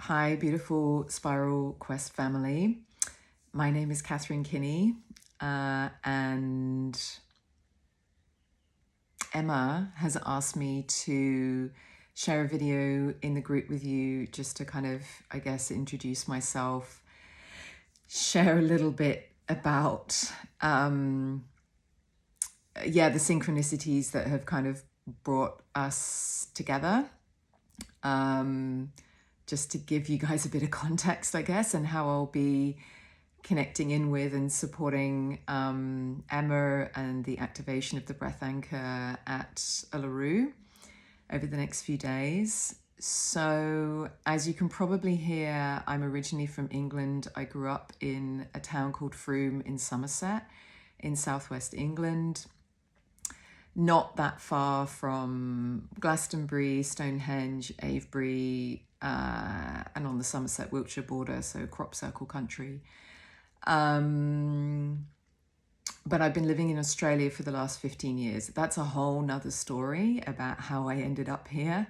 Hi, beautiful Spiral Quest family. My name is Kanyini, and Emma has asked me to share a video in the group with you just to kind of, I guess, introduce myself, share a little bit about, the synchronicities that have kind of brought us together. Just to give you guys a bit of context, I guess, and how I'll be connecting in with and supporting Emma and the activation of the breath anchor at Uluṟu over the next few days. So as you can probably hear, I'm originally from England. I grew up in a town called Frome in Somerset in southwest England, not that far from Glastonbury, Stonehenge, Avebury, and on the Somerset Wiltshire border, so crop circle country. But I've been living in Australia for the last 15 years. That's a whole nother story about how I ended up here,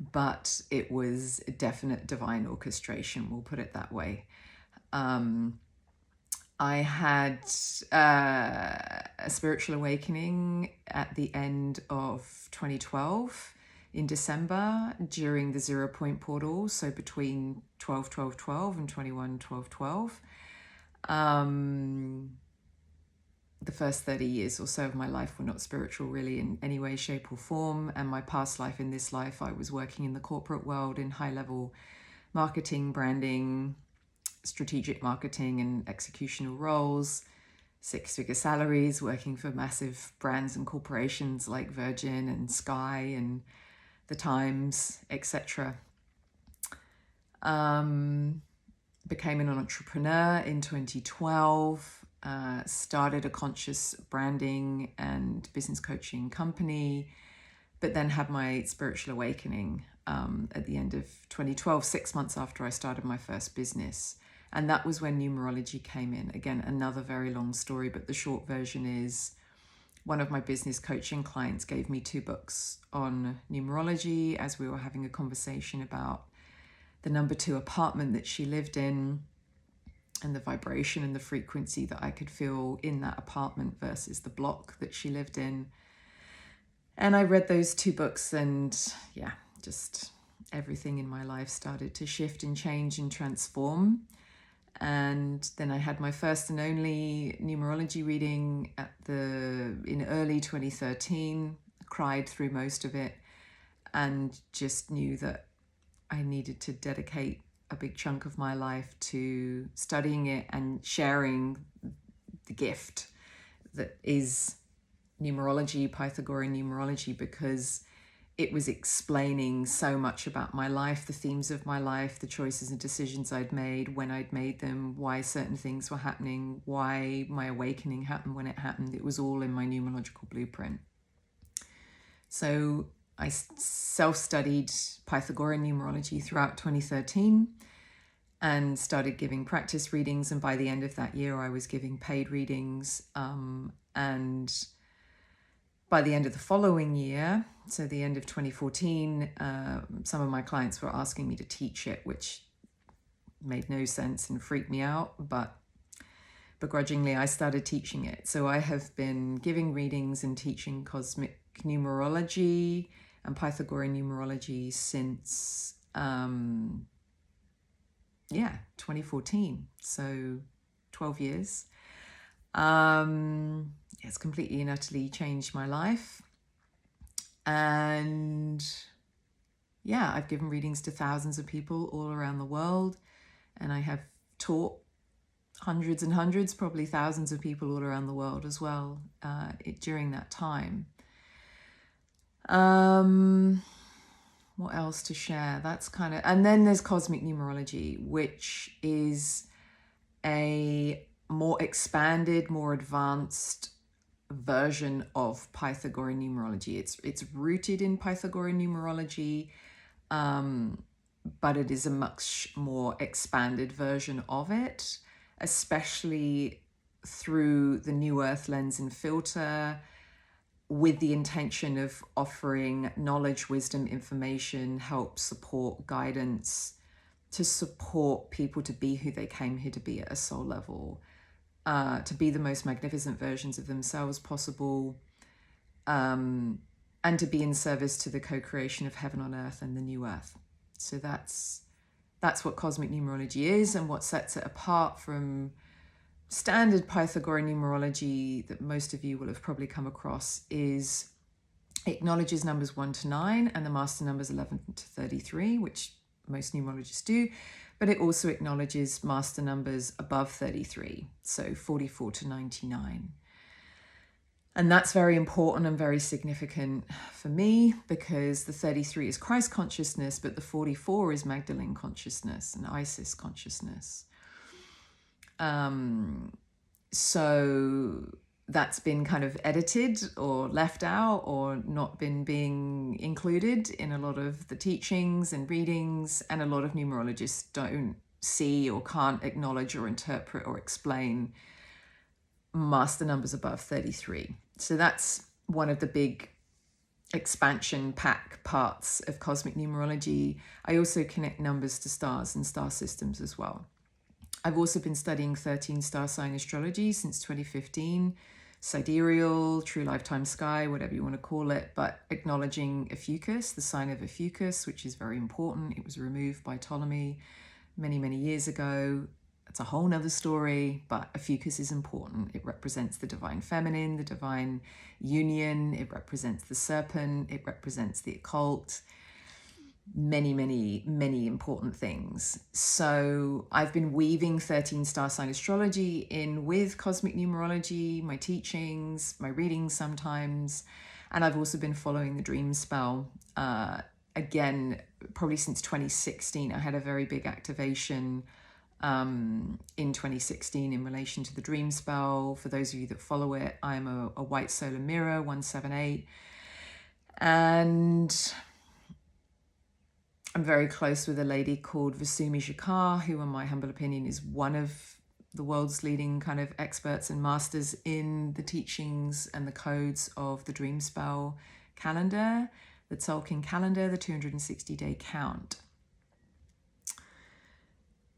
but it was a definite divine orchestration, we'll put it that way. I had a spiritual awakening at the end of 2012 in December during the 0 point portal, so between 12-12-12 and 21-12-12. The first 30 years or so of my life were not spiritual really in any way, shape or form, and my past life in this life I was working in the corporate world in high-level marketing, branding, strategic marketing and executional roles, six-figure salaries, working for massive brands and corporations like Virgin and Sky and the Times, etc. Became an entrepreneur in 2012, started a conscious branding and business coaching company, but then had my spiritual awakening at the end of 2012, 6 months after I started my first business. And that was when numerology came in. Again, another very long story, but the short version is one of my business coaching clients gave me 2 books on numerology as we were having a conversation about the number 2 apartment that she lived in and the vibration and the frequency that I could feel in that apartment versus the block that she lived in. And I read those 2 books and just everything in my life started to shift and change and transform. And then I had my first and only numerology reading in early 2013, cried through most of it, and just knew that I needed to dedicate a big chunk of my life to studying it and sharing the gift that is numerology, Pythagorean numerology, because it was explaining so much about my life, the themes of my life, the choices and decisions I'd made, when I'd made them, why certain things were happening, why my awakening happened when it happened. It was all in my numerological blueprint. So I self-studied Pythagorean numerology throughout 2013 and started giving practice readings. And by the end of that year, I was giving paid readings. And by the end of the following year, so the end of 2014, some of my clients were asking me to teach it, which made no sense and freaked me out, but begrudgingly I started teaching it. So I have been giving readings and teaching cosmic numerology and Pythagorean numerology since 2014, so 12 years. It's completely and utterly changed my life. And I've given readings to thousands of people all around the world, and I have taught hundreds and hundreds, probably thousands of people all around the world as well during that time. What else to share? That's kind of, and then there's cosmic numerology, which is a more expanded, more advanced version of Pythagorean numerology. It's rooted in Pythagorean numerology, but it is a much more expanded version of it, especially through the New Earth lens and filter, with the intention of offering knowledge, wisdom, information, help, support, guidance, to support people to be who they came here to be at a soul level, to be the most magnificent versions of themselves possible, and to be in service to the co-creation of heaven on earth and the new earth. So that's what cosmic numerology is, and what sets it apart from standard Pythagorean numerology that most of you will have probably come across is it acknowledges numbers 1 to 9 and the master numbers 11 to 33, which most numerologists do, but it also acknowledges master numbers above 33, so 44 to 99. And that's very important and very significant for me, because the 33 is Christ consciousness, but the 44 is Magdalene consciousness and Isis consciousness. So that's been kind of edited or left out or not been being included in a lot of the teachings and readings, and a lot of numerologists don't see or can't acknowledge or interpret or explain master numbers above 33. So that's one of the big expansion pack parts of cosmic numerology. I also connect numbers to stars and star systems as well. I've also been studying 13 star sign astrology since 2015, sidereal, true lifetime sky, whatever you want to call it, but acknowledging Ophiuchus, the sign of Ophiuchus, which is very important. It was removed by Ptolemy many, many years ago. It's a whole nother story, but Ophiuchus is important. It represents the divine feminine, the divine union. It represents the serpent. It represents the occult. Many, many, many important things. So I've been weaving 13 star sign astrology in with cosmic numerology, my teachings, my readings sometimes. And I've also been following the dream spell. Again, probably since 2016, I had a very big activation in 2016 in relation to the dream spell. For those of you that follow it, I'm a white solar mirror 178, and I'm very close with a lady called Vasumi Jakar, who in my humble opinion is one of the world's leading kind of experts and masters in the teachings and the codes of the dream spell calendar, the Tzolk'in calendar, the 260-day count.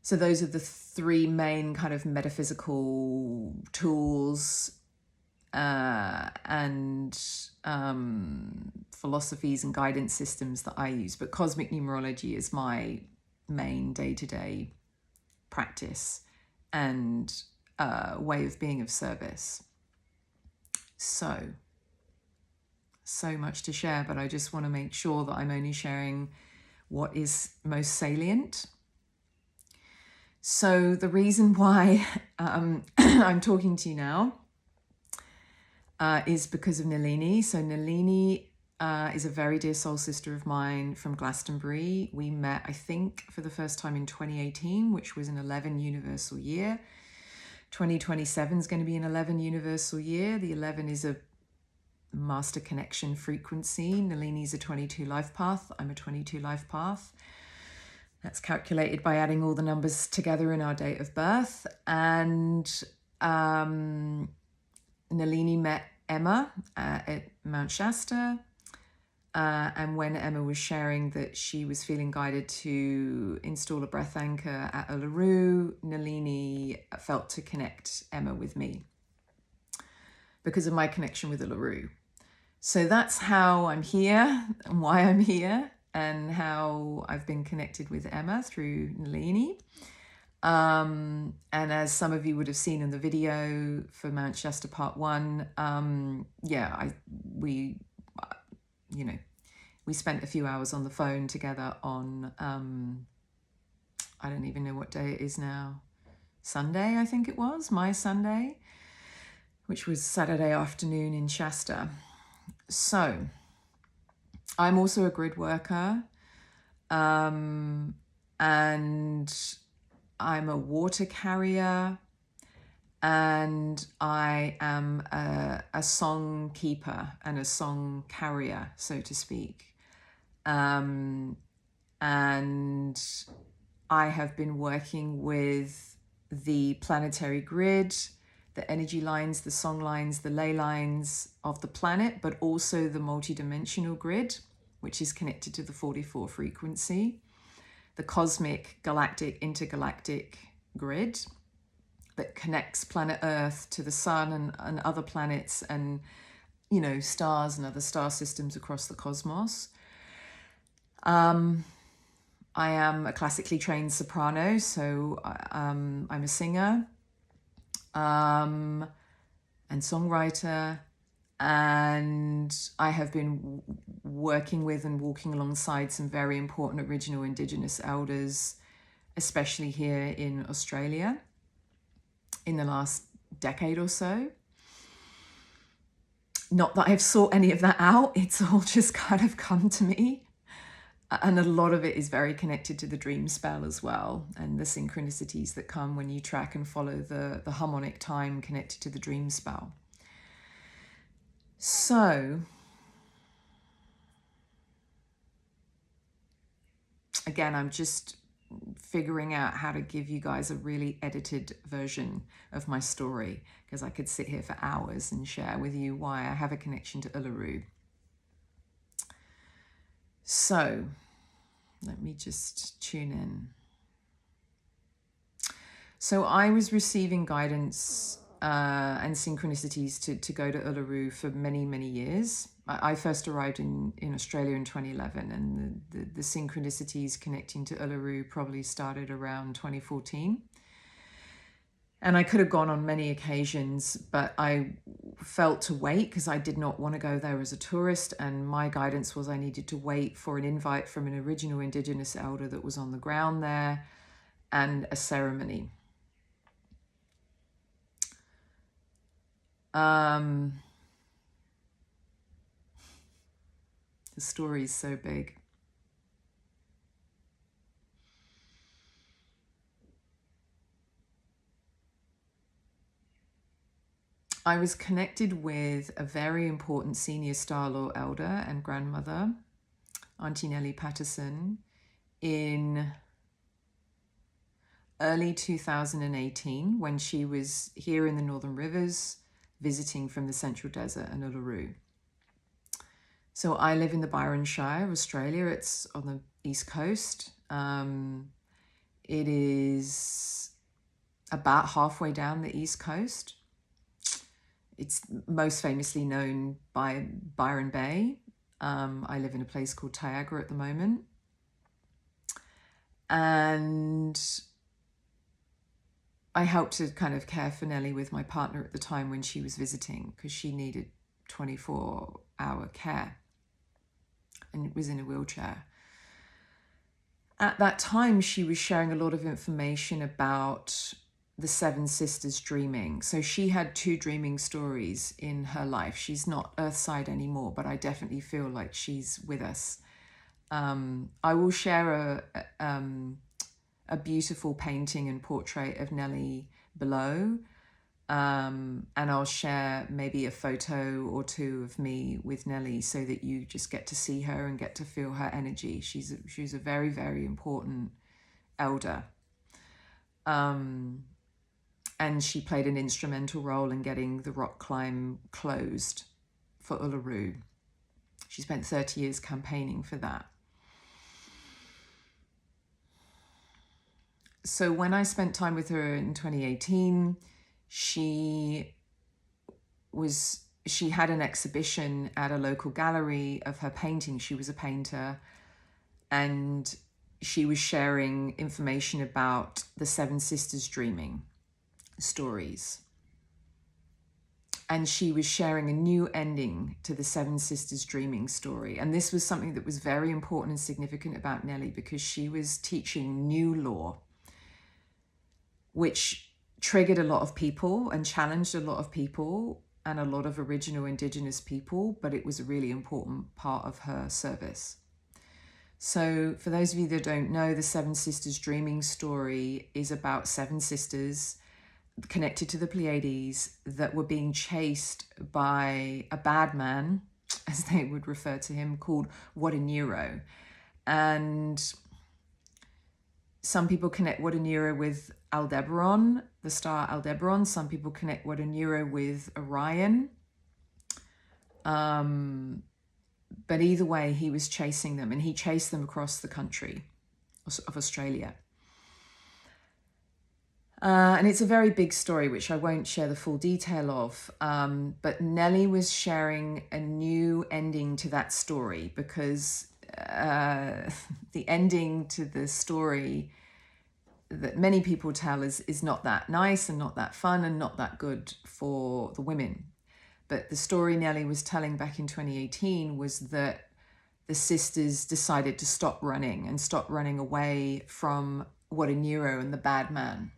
So those are the three main kind of metaphysical tools and philosophies and guidance systems that I use. But cosmic numerology is my main day-to-day practice and way of being of service. So much to share, but I just want to make sure that I'm only sharing what is most salient. So the reason why I'm talking to you now is because of Nalini. So Nalini is a very dear soul sister of mine from Glastonbury. We met, I think, for the first time in 2018, which was an 11 universal year. 2027 is going to be an 11 universal year. The 11 is a master connection frequency. Nalini is a 22 life path. I'm a 22 life path. That's calculated by adding all the numbers together in our date of birth. And Nalini met Emma at Mount Shasta. And when Emma was sharing that she was feeling guided to install a breath anchor at Uluṟu, Nalini felt to connect Emma with me because of my connection with Uluṟu. So that's how I'm here and why I'm here, and how I've been connected with Emma through Nalini. And as some of you would have seen in the video for Mount Shasta Part 1, we spent a few hours on the phone together on, I don't even know what day it is now, Sunday, I think it was, my Sunday, which was Saturday afternoon in Shasta. So I'm also a grid worker, and I'm a water carrier, and I am a song keeper and a song carrier, so to speak. And I have been working with the planetary grid, the energy lines, the song lines, the ley lines of the planet, but also the multidimensional grid, which is connected to the 44 frequency. the cosmic, galactic, intergalactic grid that connects planet Earth to the sun and other planets and, you know, stars and other star systems across the cosmos. I am a classically trained soprano, so I'm a singer and songwriter, and I have been working with and walking alongside some very important original Indigenous elders, especially here in Australia, in the last decade or so. Not that I've sought any of that out, it's all just kind of come to me. And a lot of it is very connected to the dream spell as well, and the synchronicities that come when you track and follow the harmonic time connected to the dream spell. So, again, I'm just figuring out how to give you guys a really edited version of my story, because I could sit here for hours and share with you why I have a connection to Uluṟu. So, let me just tune in. So I was receiving guidance and synchronicities to go to Uluṟu for many, many years. I first arrived in Australia in 2011, and the synchronicities connecting to Uluṟu probably started around 2014. And I could have gone on many occasions, but I felt to wait because I did not want to go there as a tourist. And my guidance was I needed to wait for an invite from an original Indigenous elder that was on the ground there and a ceremony. The story is so big. I was connected with a very important senior Star Law elder and grandmother, Auntie Nellie Patterson, in early 2018 when she was here in the Northern Rivers visiting from the Central Desert and Uluṟu. So I live in the Byron Shire, Australia. It's on the East Coast. It is about halfway down the East Coast. It's most famously known by Byron Bay. I live in a place called Taiagra at the moment. And I helped to kind of care for Nellie with my partner at the time when she was visiting, because she needed 24-hour care and was in a wheelchair. At that time, she was sharing a lot of information about the Seven Sisters dreaming. So she had 2 dreaming stories in her life. She's not Earthside anymore, but I definitely feel like she's with us. I will share a beautiful painting and portrait of Nellie below. And I'll share maybe a photo or 2 of me with Nellie so that you just get to see her and get to feel her energy. She's a very, very important elder. And she played an instrumental role in getting the rock climb closed for Uluṟu. She spent 30 years campaigning for that. So when I spent time with her in 2018, she had an exhibition at a local gallery of her painting. She was a painter, and she was sharing information about the Seven Sisters dreaming stories. And she was sharing a new ending to the Seven Sisters dreaming story. And this was something that was very important and significant about Nellie, because she was teaching new law, which triggered a lot of people and challenged a lot of people and a lot of original Indigenous people, but it was a really important part of her service. So for those of you that don't know, the Seven Sisters dreaming story is about 7 sisters connected to the Pleiades that were being chased by a bad man, as they would refer to him, called Uluṟu. And some people connect Uluṟu with Aldebaran, the star Aldebaran. Some people connect Uluṟu with Orion. But either way, he was chasing them, and he chased them across the country of Australia. And it's a very big story, which I won't share the full detail of. But Nellie was sharing a new ending to that story because the ending to the story that many people tell is not that nice and not that fun and not that good for the women. But the story Nellie was telling back in 2018 was that the sisters decided to stop running away from Uluṟu and the bad man.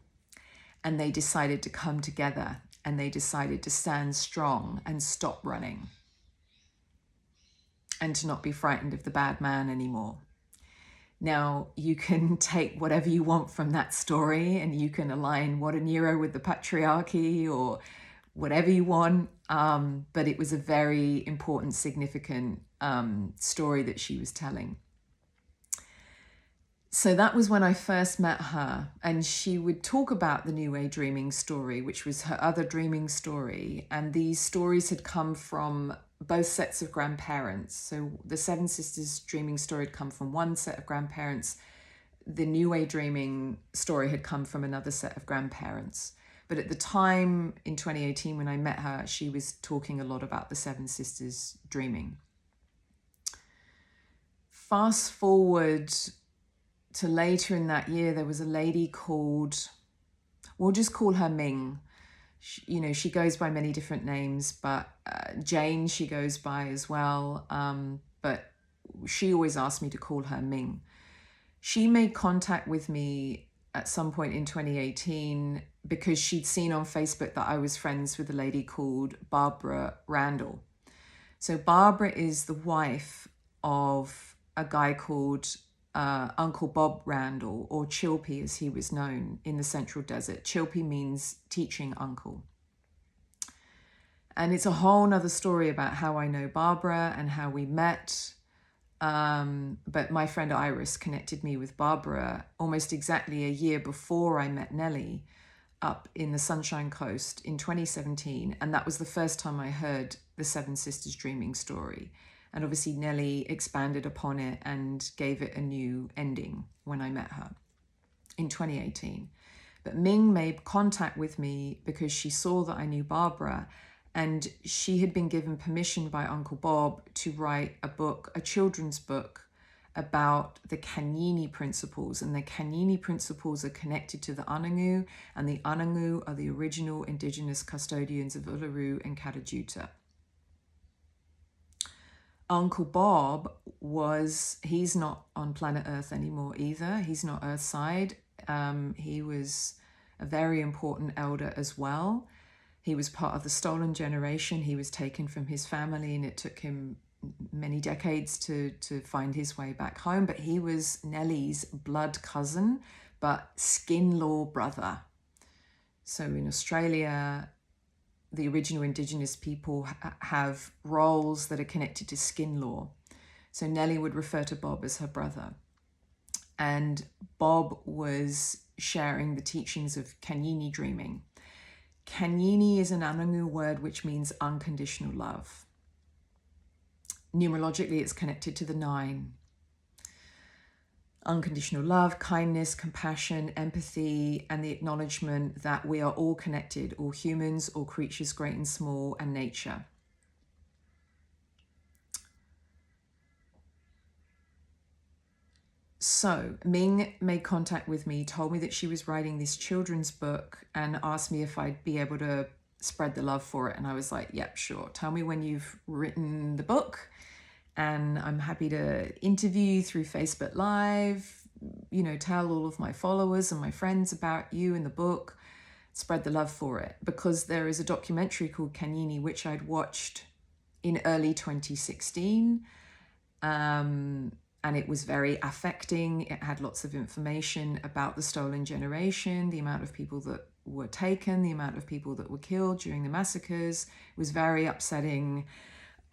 And they decided to come together and they decided to stand strong and stop running and to not be frightened of the bad man anymore. Now, you can take whatever you want from that story and you can align Uluṟu with the patriarchy or whatever you want. But it was a very important, significant story that she was telling. So that was when I first met her, and she would talk about the New Age dreaming story, which was her other dreaming story. And these stories had come from both sets of grandparents. So the Seven Sisters dreaming story had come from one set of grandparents. The New Age dreaming story had come from another set of grandparents. But at the time in 2018, when I met her, she was talking a lot about the Seven Sisters dreaming. Fast forward to later in that year, there was a lady called, we'll just call her Ming. She goes by many different names, but Jane she goes by as well. But she always asked me to call her Ming. She made contact with me at some point in 2018 because she'd seen on Facebook that I was friends with a lady called Barbara Randall. So Barbara is the wife of a guy called Uncle Bob Randall, or Chilpi as he was known in the Central Desert. Chilpi means teaching uncle. And it's a whole nother story about how I know Barbara and how we met. But my friend Iris connected me with Barbara almost exactly a year before I met Nellie up in the Sunshine Coast in 2017. And that was the first time I heard the Seven Sisters dreaming story. And obviously Nellie expanded upon it and gave it a new ending when I met her in 2018. But Ming made contact with me because she saw that I knew Barbara, and she had been given permission by Uncle Bob to write a book, a children's book, about the Kanyini principles. And the Kanyini principles are connected to the Anangu, and the Anangu are the original indigenous custodians of Uluṟu and Katajuta. Uncle Bob he's not on planet Earth anymore either. He's not Earthside. He was a very important elder as well. He was part of the stolen generation. He was taken from his family and it took him many decades to find his way back home. But he was Nellie's blood cousin, but skin law brother. So in Australia, the original indigenous people have roles that are connected to skin law. So Nellie would refer to Bob as her brother. And Bob was sharing the teachings of Kanyini dreaming. Kanyini is an Anangu word which means unconditional love. Numerologically, it's connected to the 9. Unconditional love, kindness, compassion, empathy, and the acknowledgement that we are all connected, all humans, all creatures great and small, and nature. So Ming made contact with me, told me that she was writing this children's book and asked me if I'd be able to spread the love for it. And I was like, yep, sure. Tell me when you've written the book. And I'm happy to interview you through Facebook Live, tell all of my followers and my friends about you and the book, spread the love for it. Because there is a documentary called Kanyini, which I'd watched in early 2016. And it was very affecting. It had lots of information about the stolen generation, the amount of people that were taken, the amount of people that were killed during the massacres. It was very upsetting.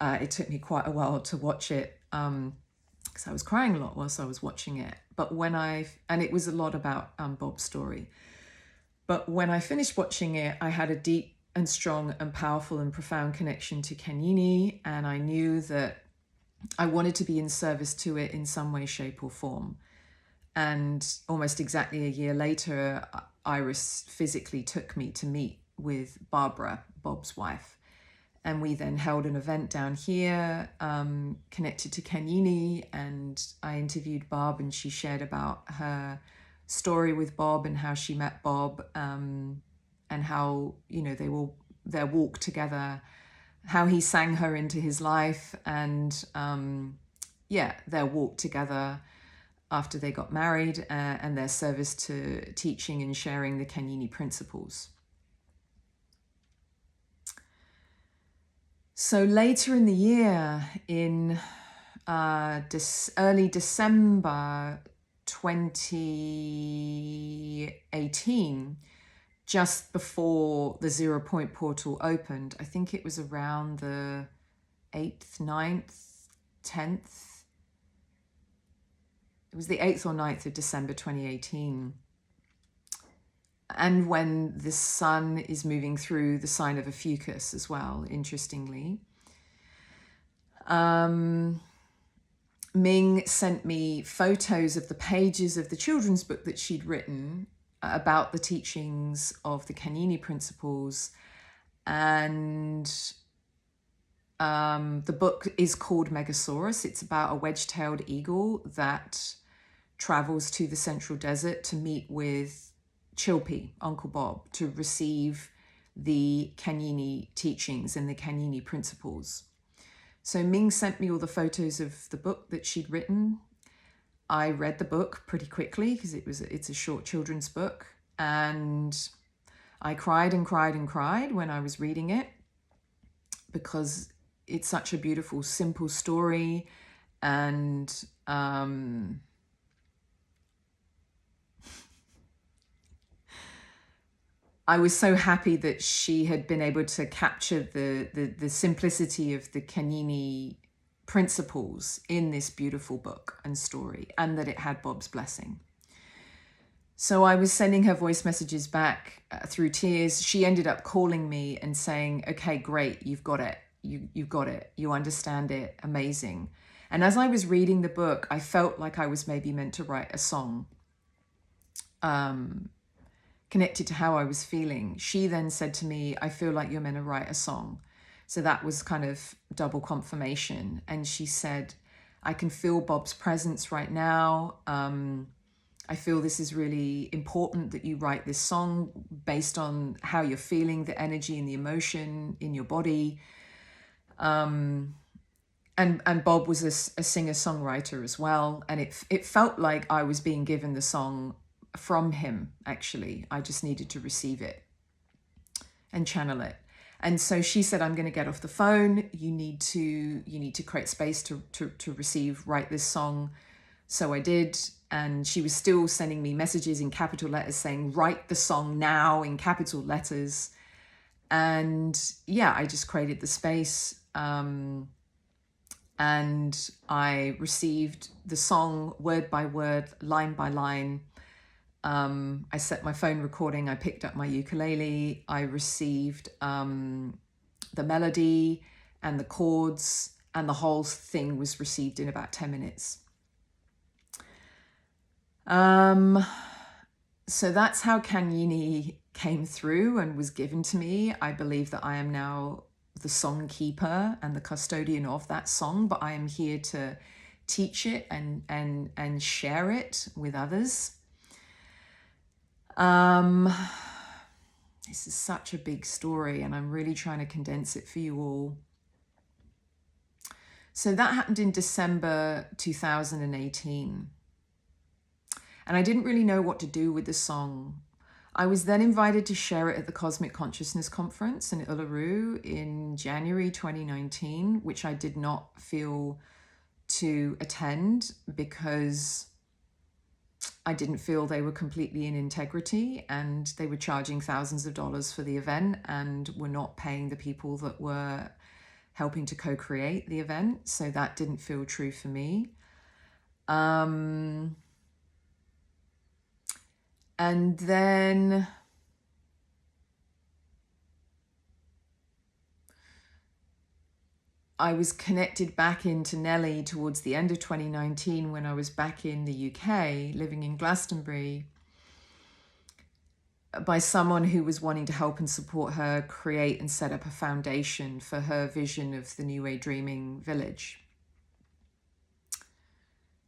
It took me quite a while to watch it because I was crying a lot whilst I was watching it. But and it was a lot about Bob's story. But when I finished watching it, I had a deep and strong and powerful and profound connection to Kanyini, and I knew that I wanted to be in service to it in some way, shape or form. And almost exactly a year later, Iris physically took me to meet with Barbara, Bob's wife. And we then held an event down here connected to Kanyini, and I interviewed Bob, and she shared about her story with Bob and how she met Bob, and how, you know, their walk together, how he sang her into his life, and their walk together after they got married, and their service to teaching and sharing the Kanyini principles. So later in the year, in early December 2018, just before the 0 Point portal opened, I think it was around the 8th, 9th, 10th. It was the 8th or 9th of December 2018. And when the sun is moving through the sign of Ophiuchus as well, interestingly. Ming sent me photos of the pages of the children's book that she'd written about the teachings of the Kanyini principles. And the book is called Megasaurus. It's about a wedge-tailed eagle that travels to the central desert to meet with Chilpi, Uncle Bob, to receive the Kanyini teachings and the Kanyini principles. So Ming sent me all the photos of the book that she'd written. I read the book pretty quickly because it's a short children's book, and I cried and cried and cried when I was reading it, because it's such a beautiful, simple story. And I was so happy that she had been able to capture the simplicity of the Kanyini principles in this beautiful book and story, and that it had Bob's blessing. So I was sending her voice messages back through tears. She ended up calling me and saying, okay, great, you've got it. You've got it. You understand it. Amazing. And as I was reading the book, I felt like I was maybe meant to write a song connected to how I was feeling. She then said to me, I feel like you're meant to write a song. So that was kind of double confirmation. And she said, I can feel Bob's presence right now. I feel this is really important that you write this song based on how you're feeling, the energy and the emotion in your body. And Bob was a singer-songwriter as well. And it felt like I was being given the song from him, actually. I just needed to receive it and channel it. And so she said, I'm going to get off the phone. You need to create space to write this song. So I did. And she was still sending me messages in capital letters saying, write the song now in capital letters. And yeah, I just created the space. And I received the song word by word, line by line. I set my phone recording. I picked up my ukulele. I received the melody and the chords, and the whole thing was received in about 10 minutes. So that's how Kanyini came through and was given to me. I believe that I am now the song keeper and the custodian of that song, but I am here to teach it and share it with others. This is such a big story, and I'm really trying to condense it for you all. So that happened in December 2018. And I didn't really know what to do with the song. I was then invited to share it at the Cosmic Consciousness Conference in Uluṟu in January 2019, which I did not feel to attend because I didn't feel they were completely in integrity, and they were charging thousands of dollars for the event and were not paying the people that were helping to co-create the event. So that didn't feel true for me. And then I was connected back into Nelly towards the end of 2019 when I was back in the UK, living in Glastonbury, by someone who was wanting to help and support her create and set up a foundation for her vision of the New Way Dreaming Village.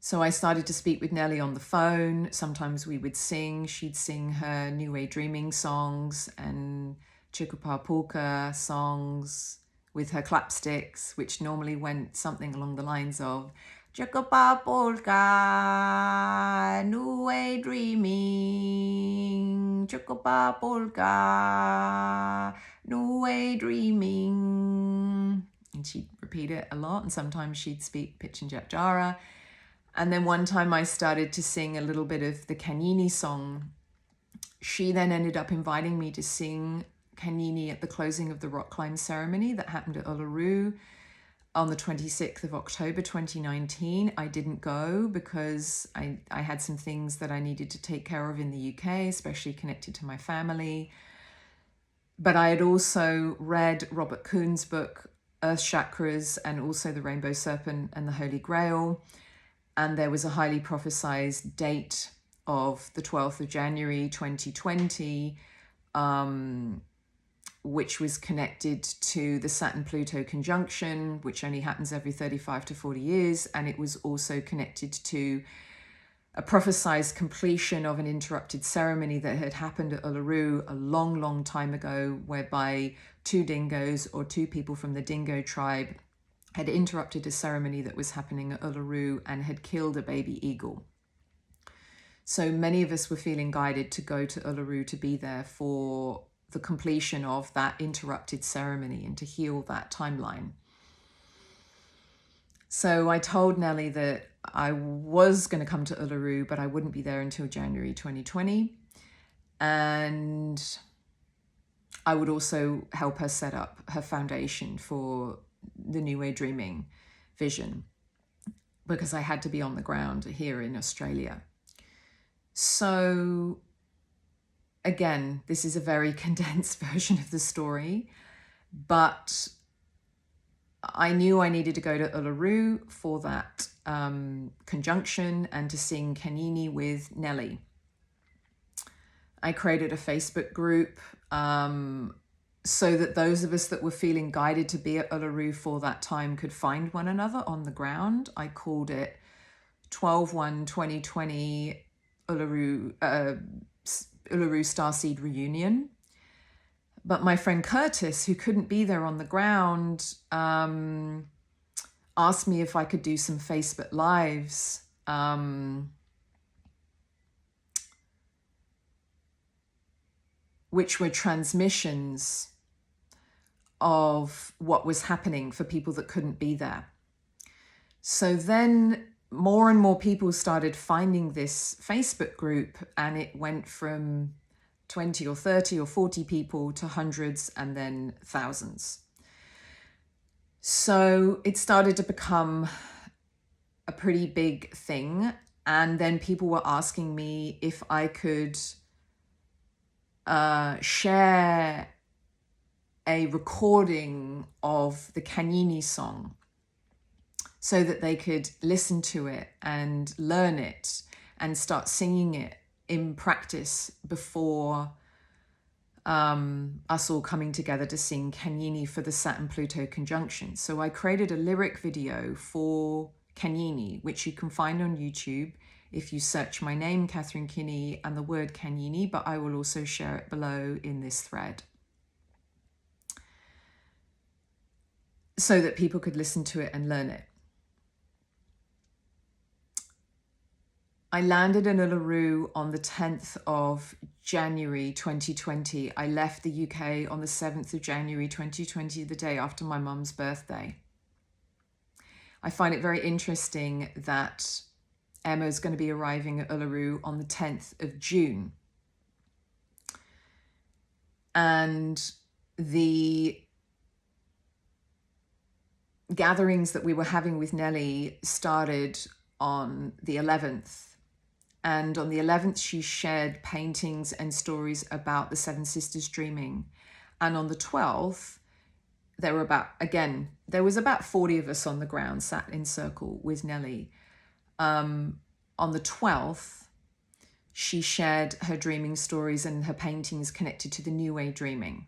So I started to speak with Nelly on the phone. Sometimes we would sing. She'd sing her New Way Dreaming songs and Chikupa Polka songs with her clapsticks, which normally went something along the lines of Chikupa Polka, New Way Dreaming, Chikupa Polka, New Way Dreaming. And she'd repeat it a lot, and sometimes she'd speak Pitch and Jet Jara. And then one time I started to sing a little bit of the Kanyini song. She then ended up inviting me to sing Kanyini at the closing of the rock climb ceremony that happened at Uluṟu on the 26th of October 2019. I didn't go because I had some things that I needed to take care of in the UK, especially connected to my family. But I had also read Robert Kuhn's book, Earth Chakras, and also The Rainbow Serpent and the Holy Grail. And there was a highly prophesized date of the 12th of January 2020, which was connected to the Saturn-Pluto conjunction, which only happens every 35 to 40 years. And it was also connected to a prophesized completion of an interrupted ceremony that had happened at Uluṟu a long, long time ago, whereby two dingoes or two people from the dingo tribe had interrupted a ceremony that was happening at Uluṟu and had killed a baby eagle. So many of us were feeling guided to go to Uluṟu to be there for the completion of that interrupted ceremony and to heal that timeline. So I told Nelly that I was going to come to Uluṟu, but I wouldn't be there until January 2020. And I would also help her set up her foundation for the New Way Dreaming vision, because I had to be on the ground here in Australia. So again, this is a very condensed version of the story, but I knew I needed to go to Uluṟu for that conjunction and to sing Kanyini with Nelly. I created a Facebook group so that those of us that were feeling guided to be at Uluṟu for that time could find one another on the ground. I called it 12/1/2020 Uluṟu Starseed Reunion. But my friend Curtis, who couldn't be there on the ground, asked me if I could do some Facebook Lives. Which were transmissions of what was happening for people that couldn't be there. So then more and more people started finding this Facebook group, and it went from 20 or 30 or 40 people to hundreds and then thousands. So it started to become a pretty big thing. And then people were asking me if I could share a recording of the Kanyini song so that they could listen to it and learn it and start singing it in practice before us all coming together to sing Kanyini for the Saturn-Pluto conjunction. So I created a lyric video for Kanyini, which you can find on YouTube if you search my name, Catherine Kinney, and the word Kanyini, but I will also share it below in this thread so that people could listen to it and learn it. I landed in Uluṟu on the 10th of January 2020. I left the UK on the 7th of January 2020, the day after my mum's birthday. I find it very interesting that Emma's going to be arriving at Uluṟu on the 10th of June. And the gatherings that we were having with Nelly started on the 11th. And on the 11th, she shared paintings and stories about the Seven Sisters dreaming. And on the 12th, there was about 40 of us on the ground sat in circle with Nelly. On the 12th, she shared her dreaming stories and her paintings connected to the New Way dreaming.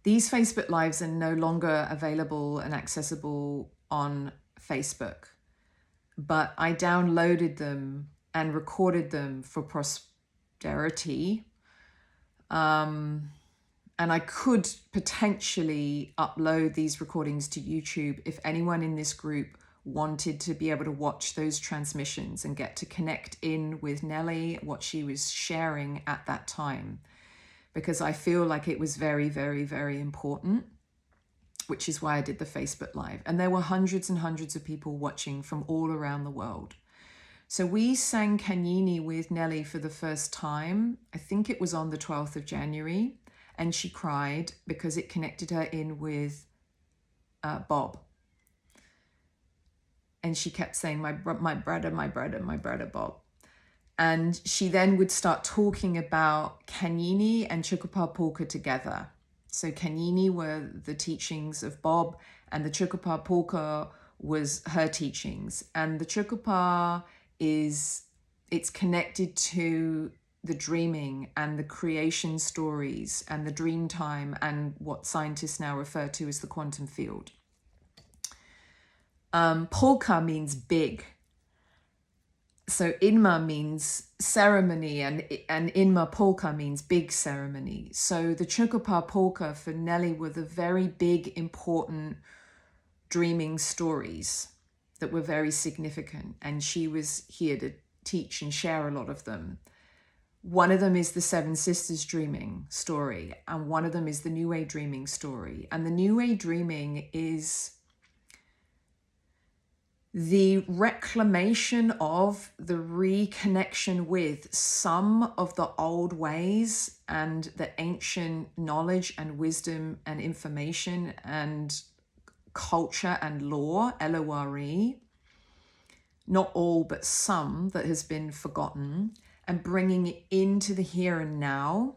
These Facebook Lives are no longer available and accessible on Facebook, but I downloaded them and recorded them for posterity. And I could potentially upload these recordings to YouTube if anyone in this group wanted to be able to watch those transmissions and get to connect in with Nelly, what she was sharing at that time, because I feel like it was very, very, very important, which is why I did the Facebook Live. And there were hundreds and hundreds of people watching from all around the world. So we sang Kanyini with Nelly for the first time. I think it was on the 12th of January. And she cried because it connected her in with Bob. And she kept saying, my brother, Bob. And she then would start talking about Kanyini and Chukupa Polka together. So Kanyini were the teachings of Bob, and the Chukupa Polka was her teachings. And the Chukupa it's connected to the dreaming and the creation stories and the dream time and what scientists now refer to as the quantum field. Polka means big. So Inma means ceremony, and Inma Polka means big ceremony. So the Chukupa Polka for Nelly were the very big, important dreaming stories that were very significant. And she was here to teach and share a lot of them. One of them is the Seven Sisters dreaming story, and one of them is the New Way dreaming story. And the New Way dreaming is the reclamation of, the reconnection with some of the old ways and the ancient knowledge and wisdom and information and culture and law, Uluṟu, not all but some, that has been forgotten, and bringing it into the here and now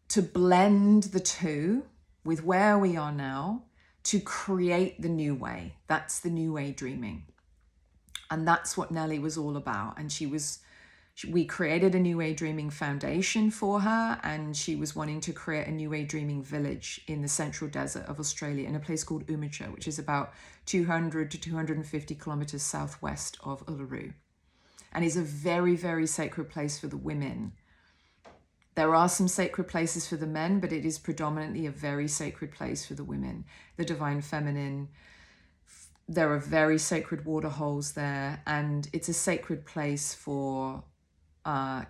to blend the two with where we are now, to create the new way. That's the New Way dreaming. And that's what Nelly was all about. And we created a New Way dreaming foundation for her, and she was wanting to create a New Way dreaming village in the central desert of Australia in a place called Uluṟu, which is about 200 to 250 kilometers southwest of Uluṟu, and is a very, very sacred place for the women. There are some sacred places for the men, but it is predominantly a very sacred place for the women, the divine feminine. There are very sacred water holes there, and it's a sacred place for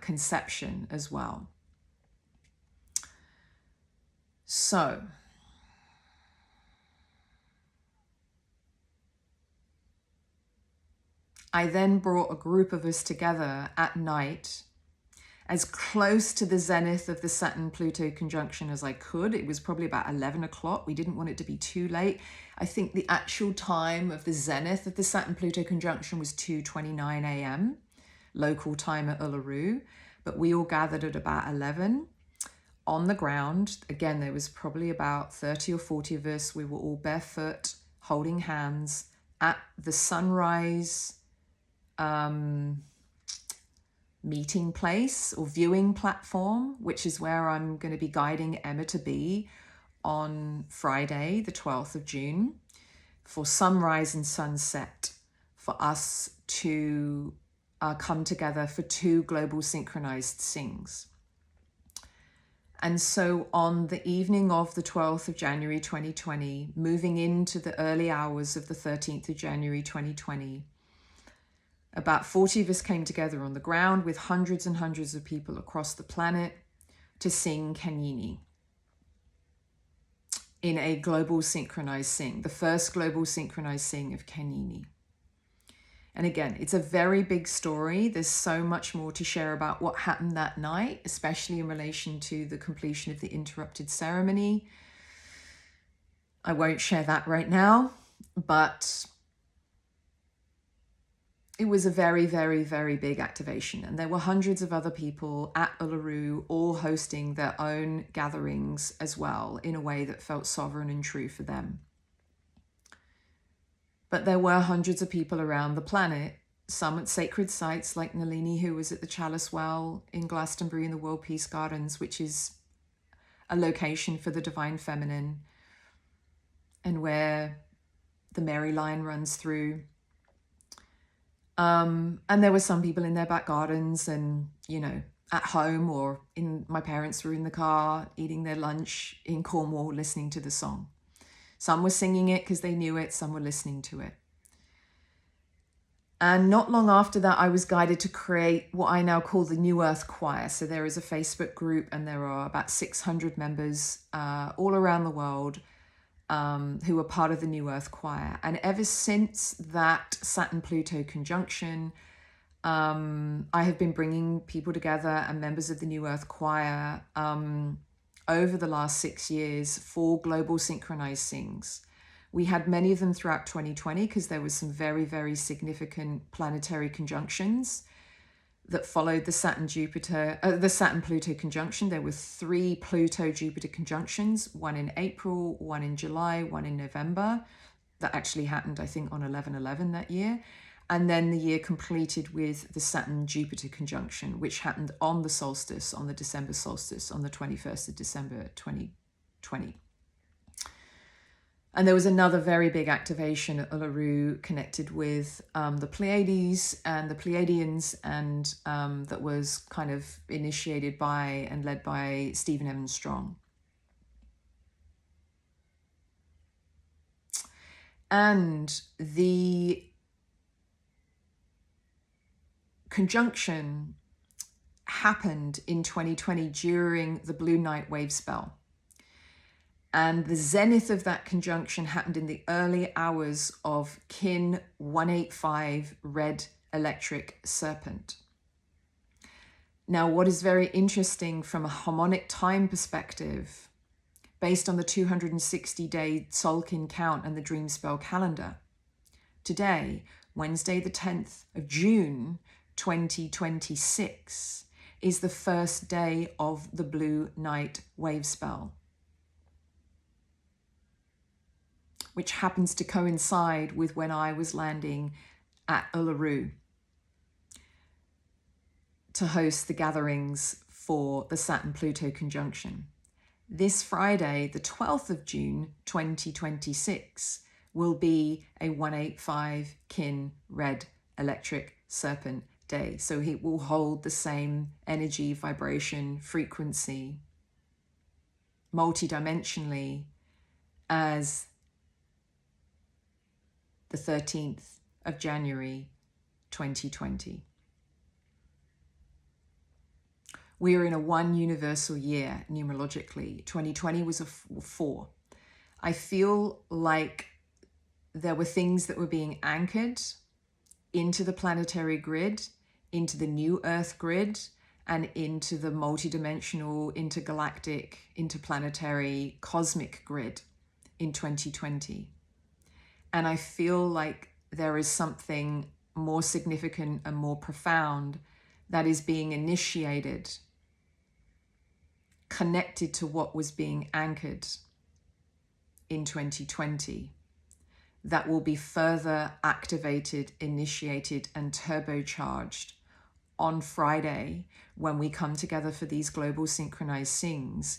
conception as well. So, I then brought a group of us together at night, as close to the zenith of the Saturn-Pluto conjunction as I could. It was probably about 11 o'clock. We didn't want it to be too late. I think the actual time of the zenith of the Saturn-Pluto conjunction was 2:29 a.m. local time at Uluṟu, but we all gathered at about 11 on the ground. Again, there was probably about 30 or 40 of us. We were all barefoot, holding hands at the sunrise meeting place or viewing platform, which is where I'm going to be guiding Emma to be on Friday, the 12th of June, for sunrise and sunset, for us to come together for 2 global synchronized sings. And so on the evening of the 12th of January 2020, moving into the early hours of the 13th of January 2020, about 40 of us came together on the ground with hundreds and hundreds of people across the planet to sing Kanyini in a global synchronized sing, the first global synchronized sing of Kanyini. And again, it's a very big story. There's so much more to share about what happened that night, especially in relation to the completion of the interrupted ceremony. I won't share that right now, but it was a very, very, very big activation. And there were hundreds of other people at Uluṟu, all hosting their own gatherings as well, in a way that felt sovereign and true for them. But there were hundreds of people around the planet, some at sacred sites like Nalini, who was at the Chalice Well in Glastonbury in the World Peace Gardens, which is a location for the Divine Feminine, and where the Mary Line runs through. And there were some people in their back gardens and, you know, at home, or my parents were in the car eating their lunch in Cornwall listening to the song. Some were singing it because they knew it, some were listening to it. And not long after that, I was guided to create what I now call the New Earth Choir. So there is a Facebook group, and there are about 600 members all around the world who are part of the New Earth Choir. And ever since that Saturn-Pluto conjunction, I have been bringing people together and members of the New Earth Choir over the last 6 years for global synchronized sings. We had many of them throughout 2020 because there was some very, very significant planetary conjunctions that followed the Saturn-Pluto conjunction. There were 3 Pluto-Jupiter conjunctions, one in April, one in July, one in November. That actually happened, I think, on 11/11 that year. And then the year completed with the Saturn-Jupiter conjunction, which happened on the solstice, on the December solstice, on the 21st of December 2020. And there was another very big activation at Uluṟu connected with the Pleiades and the Pleiadians, and that was kind of initiated by and led by Stephen Evans Strong. And the conjunction happened in 2020 during the blue night Wavespell. And the zenith of that conjunction happened in the early hours of Kin 185 red electric Serpent. Now, what is very interesting from a harmonic time perspective, based on the 260-day Solkin count and the dream spell calendar, today, Wednesday the 10th of June, 2026, is the first day of the blue night Wavespell, which happens to coincide with when I was landing at Uluṟu to host the gatherings for the Saturn-Pluto conjunction. This Friday, the 12th of June, 2026, will be a 185 Kin red electric Serpent day. So it will hold the same energy, vibration, frequency, multidimensionally as the 13th of January, 2020. We are in a 1 universal year numerologically. 2020 was a 4. I feel like there were things that were being anchored into the planetary grid, into the new Earth grid, and into the multidimensional, intergalactic, interplanetary, cosmic grid in 2020. And I feel like there is something more significant and more profound that is being initiated, connected to what was being anchored in 2020, that will be further activated, initiated, and turbocharged on Friday when we come together for these global synchronized sings,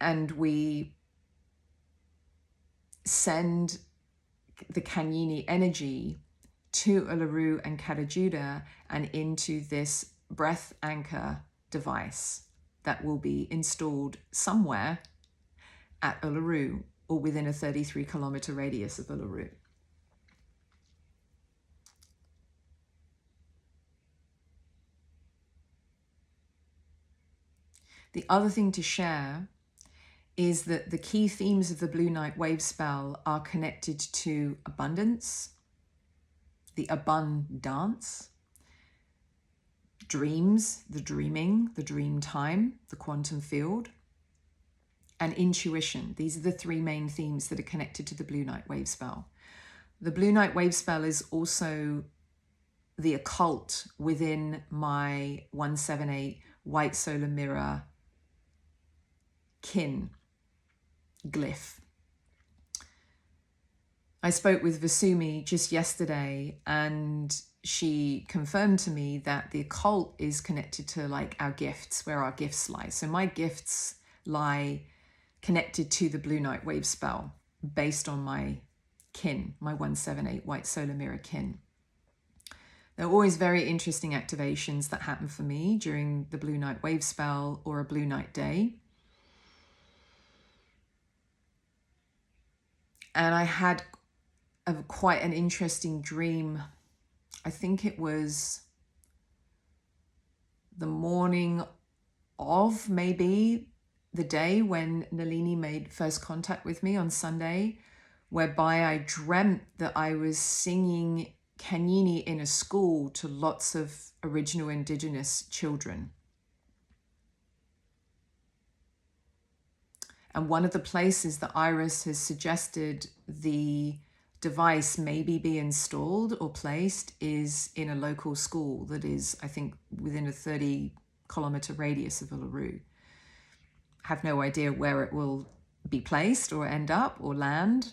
and we send the Kanyini energy to Uluṟu and Katajuda and into this breath anchor device that will be installed somewhere at Uluṟu or within a 33-kilometer radius of Uluṟu. The other thing to share is that the key themes of the Blue Night Wavespell are connected to abundance, the abundance, dreams, the dreaming, the dream time, the quantum field, and intuition. These are the 3 main themes that are connected to the Blue Night Wavespell. The Blue Night Wavespell is also the occult within my 178 white solar mirror kin glyph. I spoke with Vasumi just yesterday, and she confirmed to me that the occult is connected to like our gifts, where our gifts lie. So my gifts lie connected to the blue night wave spell based on my kin, my 178 white solar mirror kin. There are always very interesting activations that happen for me during the blue night wave spell or a blue night day. And I had quite an interesting dream. I think it was the morning of maybe the day when Nalini made first contact with me on Sunday, whereby I dreamt that I was singing Kanyini in a school to lots of original indigenous children. And one of the places that Iris has suggested the device maybe be installed or placed is in a local school that is, I think, within a 30-kilometer radius of Uluṟu. I have no idea where it will be placed or end up or land.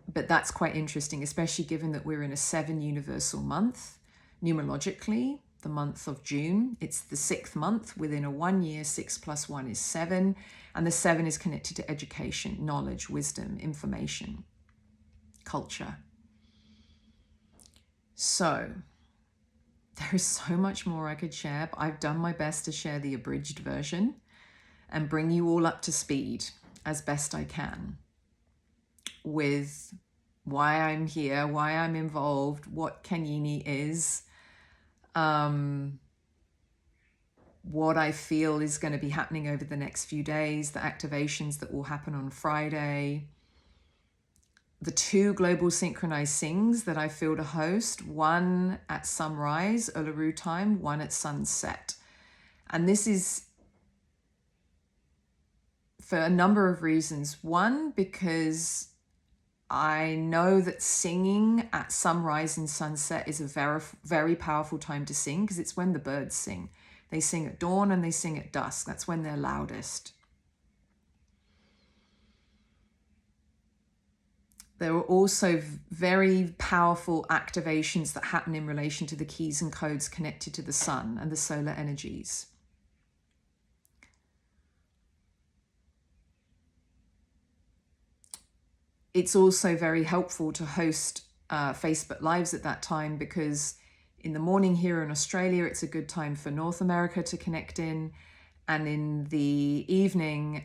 But that's quite interesting, especially given that we're in a 7 universal month. Numerologically, the month of June, it's the 6th month within a 1 year. 6 plus 1 is 7. And the 7 is connected to education, knowledge, wisdom, information, culture. So there is so much more I could share, but I've done my best to share the abridged version and bring you all up to speed as best I can with why I'm here, why I'm involved, what Kanyini is, what I feel is going to be happening over the next few days, the activations that will happen on Friday, the 2 global synchronized sings that I feel to host, one at sunrise, Uluṟu time, one at sunset. And this is for a number of reasons. One, because I know that singing at sunrise and sunset is a very, very powerful time to sing, because it's when the birds sing. They sing at dawn and they sing at dusk. That's when they're loudest. There are also very powerful activations that happen in relation to the keys and codes connected to the sun and the solar energies. It's also very helpful to host Facebook Lives at that time, because in the morning here in Australia, it's a good time for North America to connect in. And in the evening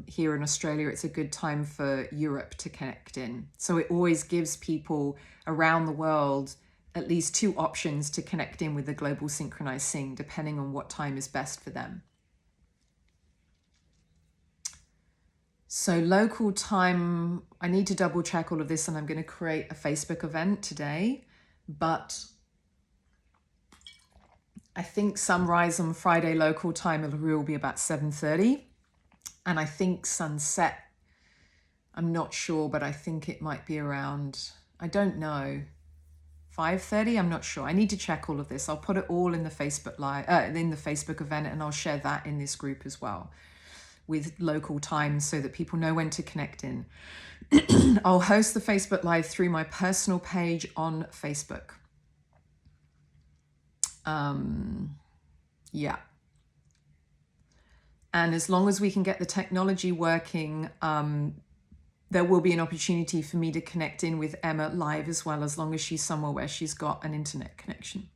here in Australia, it's a good time for Europe to connect in. So it always gives people around the world at least 2 options to connect in with the global synchronized sing, depending on what time is best for them. So local time, I need to double check all of this, and I'm going to create a Facebook event today, but I think sunrise on Friday local time will be about 7:30, and I think sunset, I'm not sure, but I think it might be around, I don't know, 5:30. I'm not sure. I need to check all of this. I'll put it all in the Facebook live, in the Facebook event, and I'll share that in this group as well, with local times so that people know when to connect in. I'll host the Facebook Live through my personal page on Facebook. Yeah. And as long as we can get the technology working, there will be an opportunity for me to connect in with Emma live as well, as long as she's somewhere where she's got an internet connection.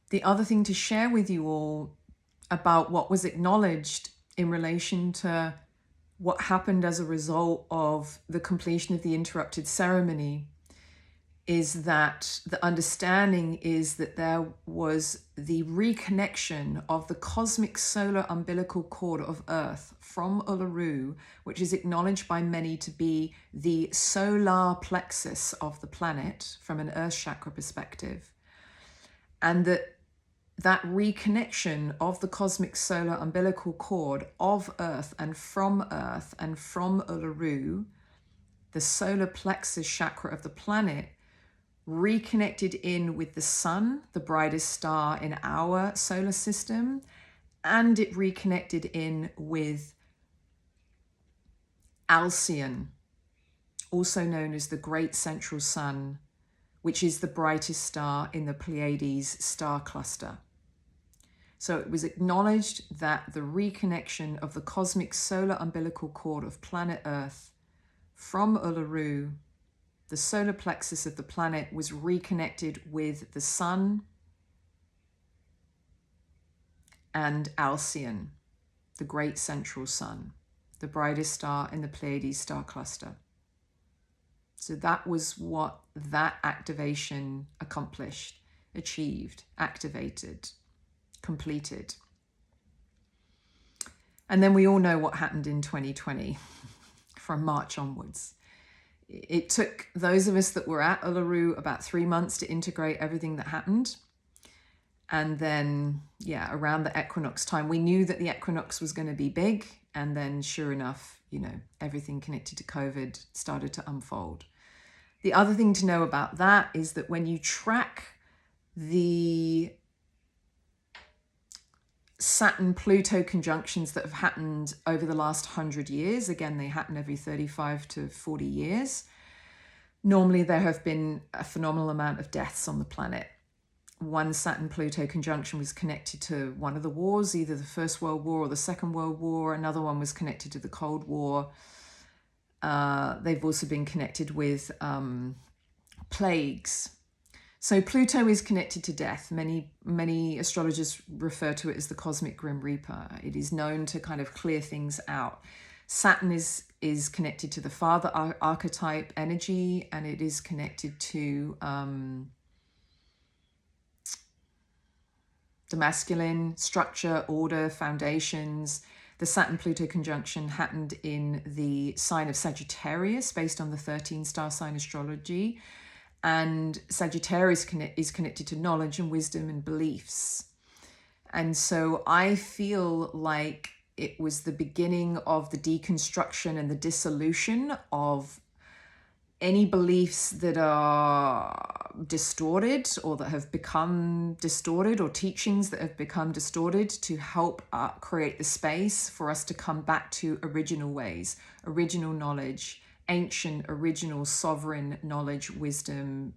The other thing to share with you all about what was acknowledged in relation to what happened as a result of the completion of the interrupted ceremony is that the understanding is that there was the reconnection of the cosmic solar umbilical cord of Earth from Uluṟu, which is acknowledged by many to be the solar plexus of the planet from an Earth chakra perspective. And that that reconnection of the cosmic solar umbilical cord of Earth and from Uluṟu, the solar plexus chakra of the planet, reconnected in with the sun, the brightest star in our solar system, and it reconnected in with Alcyon, also known as the Great Central Sun, which is the brightest star in the Pleiades star cluster. So it was acknowledged that the reconnection of the cosmic solar umbilical cord of planet Earth from Uluṟu, the solar plexus of the planet, was reconnected with the sun and Alcyon, the Great Central Sun, the brightest star in the Pleiades star cluster. So that was what that activation accomplished, achieved, activated, completed. And then we all know what happened in 2020 from March onwards. It took those of us that were at Uluṟu about 3 months to integrate everything that happened. And then, around the equinox time, we knew that the equinox was going to be big. And then sure enough, everything connected to COVID started to unfold. The other thing to know about that is that when you track the Saturn-Pluto conjunctions that have happened over the last 100 years, again, they happen every 35 to 40 years, normally there have been a phenomenal amount of deaths on the planet. One Saturn-Pluto conjunction was connected to one of the wars, either the First World War or the Second World War. Another one was connected to the Cold War. They've also been connected with plagues. So Pluto is connected to death. Many astrologers refer to it as the cosmic Grim Reaper. It is known to kind of clear things out. Saturn is connected to the father archetype energy, and it is connected to the masculine structure, order, foundations. The Saturn-Pluto conjunction happened in the sign of Sagittarius, based on the 13-star sign astrology. And Sagittarius is connected to knowledge and wisdom and beliefs. And so I feel like it was the beginning of the deconstruction and the dissolution of any beliefs that are distorted or that have become distorted, or teachings that have become distorted, to help create the space for us to come back to original ways, original knowledge, ancient, original, sovereign knowledge, wisdom,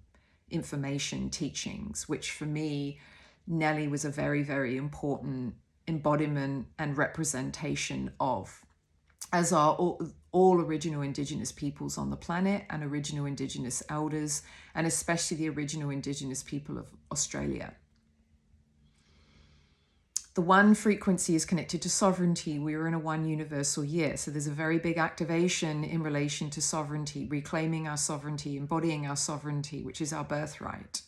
information, teachings, which for me, Nelly was a very, very important embodiment and representation of, as are all original Indigenous peoples on the planet, and original Indigenous elders, and especially the original Indigenous people of Australia. The one frequency is connected to sovereignty. We are in a one universal year. So there's a very big activation in relation to sovereignty, reclaiming our sovereignty, embodying our sovereignty, which is our birthright.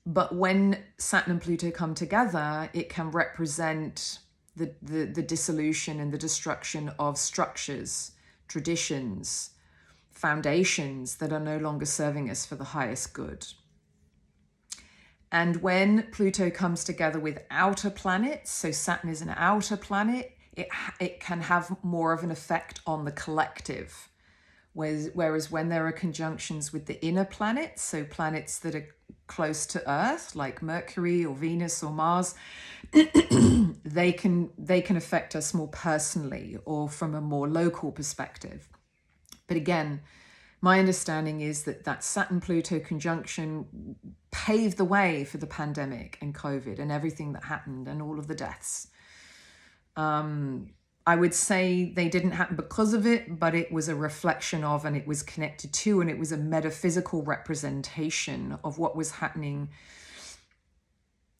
But when Saturn and Pluto come together, it can represent the dissolution and the destruction of structures, traditions, foundations that are no longer serving us for the highest good. And when Pluto comes together with outer planets, so Saturn is an outer planet, it can have more of an effect on the collective. Whereas when there are conjunctions with the inner planets, so planets that are close to Earth, like Mercury or Venus or Mars, they can affect us more personally or from a more local perspective. But again, my understanding is that Saturn-Pluto conjunction paved the way for the pandemic and COVID and everything that happened and all of the deaths. I would say they didn't happen because of it, but it was a reflection of, and it was connected to, and it was a metaphysical representation of what was happening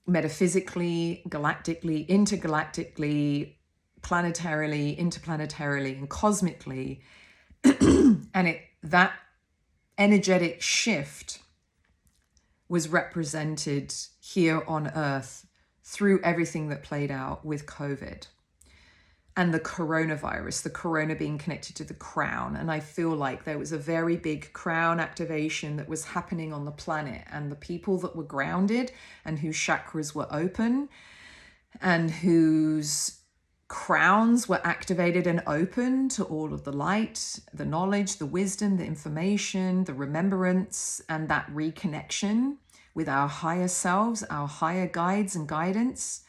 metaphysically, galactically, intergalactically, planetarily, interplanetarily, and cosmically. And that energetic shift was represented here on Earth through everything that played out with COVID. and the coronavirus, the corona being connected to the crown. And I feel like there was a very big crown activation that was happening on the planet, and the people that were grounded and whose chakras were open and whose crowns were activated and open to all of the light, the knowledge, the wisdom, the information, the remembrance, and that reconnection with our higher selves, our higher guides and guidance.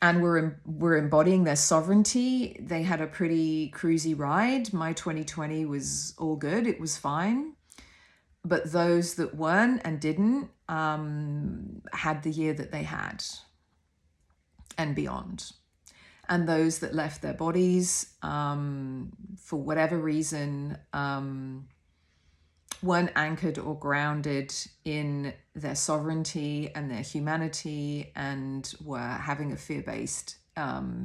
And we're embodying their sovereignty. They had a pretty cruisy ride. My 2020 was all good. It was fine. But those that weren't and didn't had the year that they had and beyond. And those that left their bodies for whatever reason weren't anchored or grounded in their sovereignty and their humanity and were having a fear-based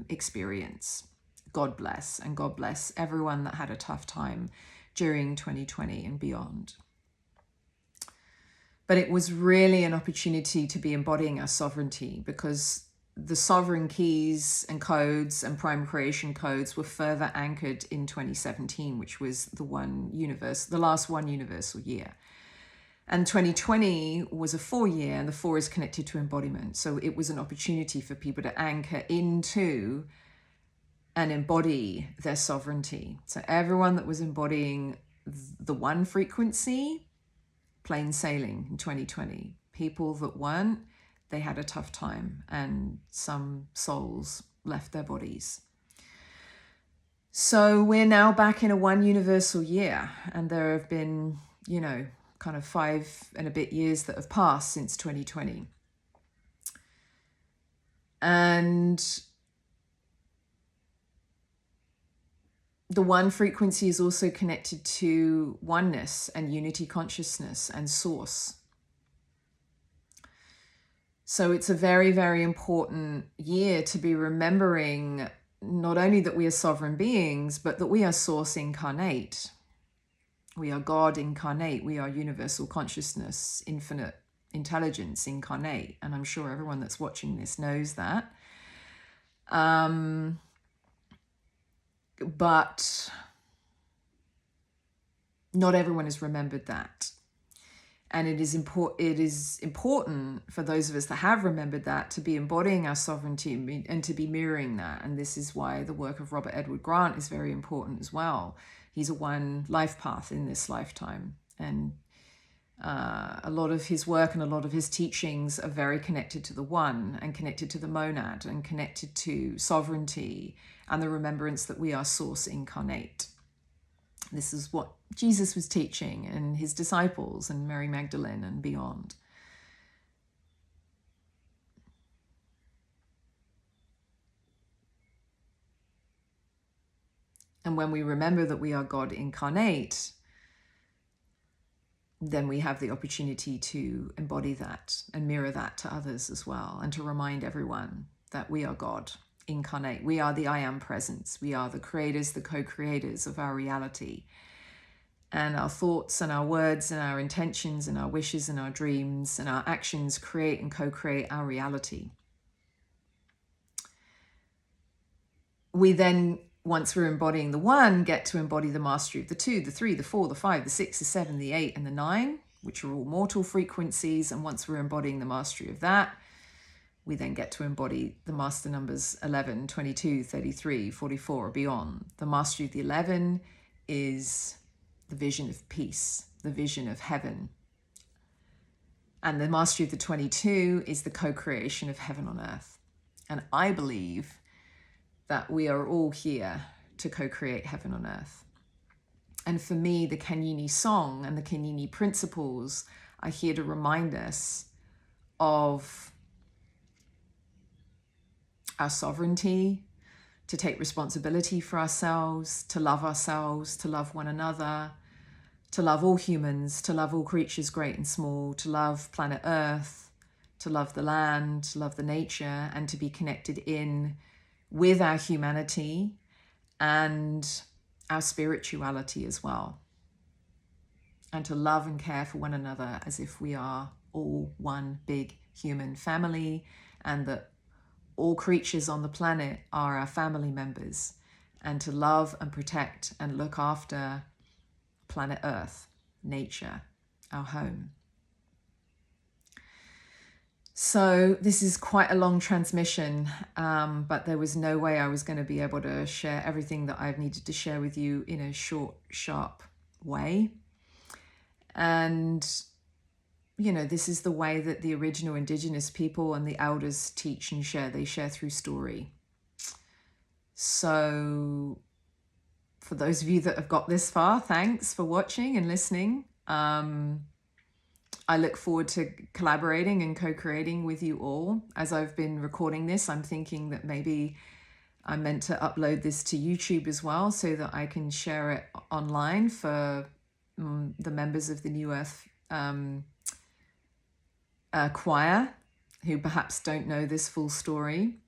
experience. God bless, and God bless everyone that had a tough time during 2020 and beyond. But it was really an opportunity to be embodying our sovereignty, because the sovereign keys and codes and prime creation codes were further anchored in 2017, which was the last one universal year. And 2020 was a 4-year, and the 4 is connected to embodiment. So it was an opportunity for people to anchor into and embody their sovereignty. So everyone that was embodying the 1 frequency, plain sailing in 2020. People that weren't, they had a tough time, and some souls left their bodies. So we're now back in a 1 universal year, and there have been, kind of 5 and a bit years that have passed since 2020. And the 1 frequency is also connected to oneness and unity consciousness and source. So it's a very, very important year to be remembering not only that we are sovereign beings, but that we are source incarnate. We are God incarnate. We are universal consciousness, infinite intelligence incarnate. And I'm sure everyone that's watching this knows that. But not everyone has remembered that. And it is important for those of us that have remembered that to be embodying our sovereignty and to be mirroring that. And this is why the work of Robert Edward Grant is very important as well. He's a 1 life path in this lifetime. And a lot of his work and a lot of his teachings are very connected to the 1 and connected to the monad and connected to sovereignty and the remembrance that we are source incarnate. This is what Jesus was teaching and his disciples and Mary Magdalene and beyond. And when we remember that we are God incarnate, then we have the opportunity to embody that and mirror that to others as well, and to remind everyone that we are God incarnate. We are the I Am presence. We are the creators, the co-creators of our reality. And our thoughts and our words and our intentions and our wishes and our dreams and our actions create and co-create our reality. We then, once we're embodying the 1, get to embody the mastery of the 2, the 3, the 4, the 5, the 6, the 7, the 8, and the 9, which are all mortal frequencies. And once we're embodying the mastery of that, we then get to embody the master numbers 11, 22, 33, 44, or beyond. The mastery of the 11 is the vision of peace, the vision of heaven. And the mastery of the 22 is the co-creation of heaven on earth. And I believe that we are all here to co-create heaven on earth. And for me, the Kanyini song and the Kanyini principles are here to remind us of our sovereignty, to take responsibility for ourselves, to love one another, to love all humans, to love all creatures great and small, to love planet Earth, to love the land, to love the nature, and to be connected in with our humanity and our spirituality as well. And to love and care for one another as if we are all one big human family, and that all creatures on the planet are our family members, and to love and protect and look after planet Earth, nature, our home. So this is quite a long transmission, but there was no way I was going to be able to share everything that I've needed to share with you in a short, sharp way. And, you know, this is the way that the original indigenous people and the elders teach and share. They share through story. So for those of you that have got this far, thanks for watching and listening. I look forward to collaborating and co-creating with you all. As I've been recording this, I'm thinking that maybe I'm meant to upload this to YouTube as well, so that I can share it online for the members of the New Earth choir who perhaps don't know this full story.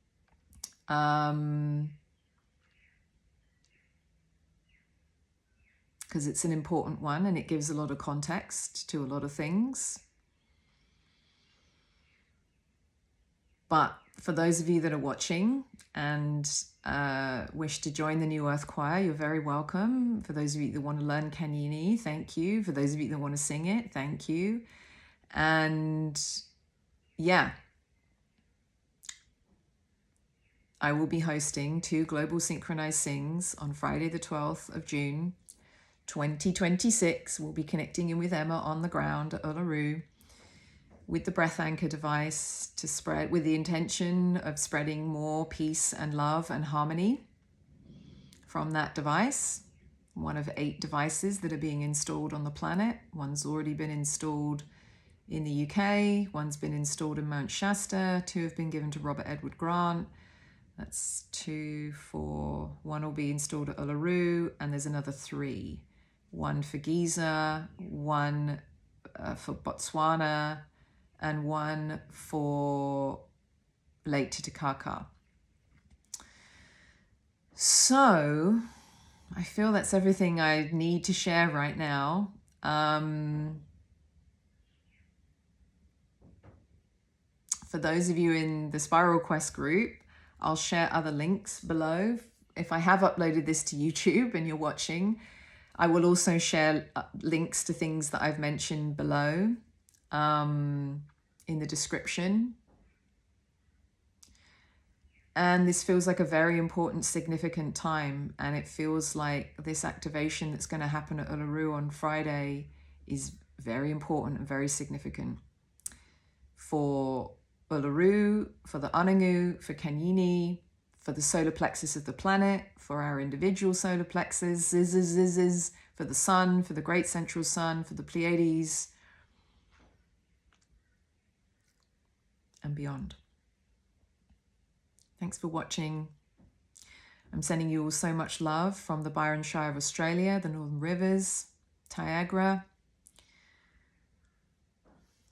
Because it's an important one and it gives a lot of context to a lot of things. But for those of you that are watching and wish to join the New Earth Choir, you're very welcome. For those of you that want to learn Kanyini, thank you. For those of you that want to sing it, thank you. And yeah, I will be hosting 2 Global Synchronized Sings on Friday the 12th of June, 2026. We'll be connecting in with Emma on the ground at Uluṟu with the breath anchor device to spread, with the intention of spreading more peace and love and harmony from that device. One of 8 devices that are being installed on the planet. One's already been installed in the UK, one's been installed in Mount Shasta, 2 have been given to Robert Edward Grant. That's 2, 4, 1 will be installed at Uluṟu, and there's another 3. 1 for Giza, 1 for Botswana, and 1 for Lake Titicaca. So I feel that's everything I need to share right now. For those of you in the Spiral Quest group, I'll share other links below. If I have uploaded this to YouTube and you're watching, I will also share links to things that I've mentioned below in the description. And this feels like a very important, significant time. And it feels like this activation that's going to happen at Uluṟu on Friday is very important and very significant for Uluṟu, for the Anangu, for Kanyini, for the solar plexus of the planet, for our individual solar plexus, for the sun, for the great central sun, for the Pleiades, and beyond. Thanks for watching. I'm sending you all so much love from the Byron Shire of Australia, the Northern Rivers, Niagara.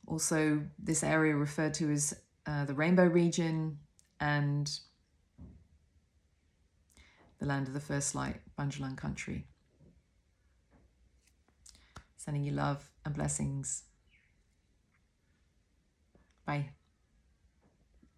Also, this area referred to as the Rainbow region, and the land of the first light, Bunjalan country. Sending you love and blessings. Bye.